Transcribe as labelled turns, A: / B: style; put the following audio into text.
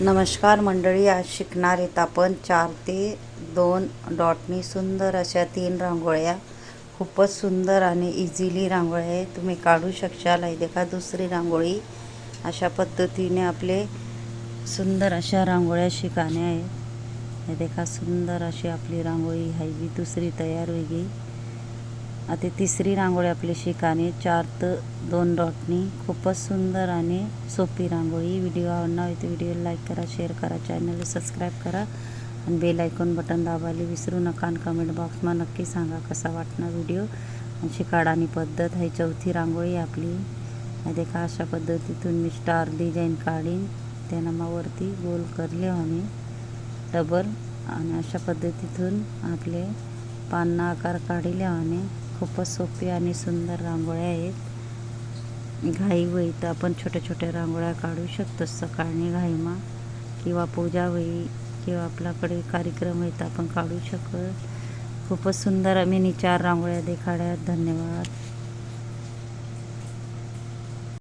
A: नमस्कार मंडळी, आज शिकणार आहेत आपण 4 ते 2 डॉटनी सुंदर अशा 3 रांगोळ्या। खूपच सुंदर आणि इझिली रांगोळ्या आहे, तुम्ही काढू शकशाल। आहे देखा दुसरी रांगोळी। अशा पद्धतीने आपले सुंदर अशा रांगोळ्या शिकाने आहे। हे देखा सुंदर अशी आपली रांगोळी आहे, ही दुसरी तयार होईल। आता तिसरी रांगोळी आपली शिकाने 4 ते 2 डॉटनी। खूपच सुंदर आणि सोपी रांगोळी। व्हिडिओ आवडला तर व्हिडिओ लाईक करा, शेअर करा, चॅनलला सबस्क्राईब करा आणि बेल आयकॉन बटन दाबायला विसरू नका। आणि कमेंट बॉक्समध्ये नक्की सांगा कसा वाटणार व्हिडिओ आणि शिकाडानी पद्धत। ही चौथी रांगोळी आपली। हे देखा अशा पद्धतीतून मी स्टार डिझाईन काढीन, त्या नामावरती गोल करले आणि डबल आणि अशा पद्धतीतून आपले पान्ना आकार काढले आणि खूपच सोपी आणि सुंदर रांगोळ्या आहेत। घाई होई तर आपण छोट्या छोट्या रांगोळ्या काढू शकतो सकाळी घाईमा, किंवा पूजा होई किंवा आपल्याकडे कार्यक्रम आहे तर आपण काढू शकतो। खूपच सुंदर आम्ही 4 रांगोळ्या देखाड्या। धन्यवाद।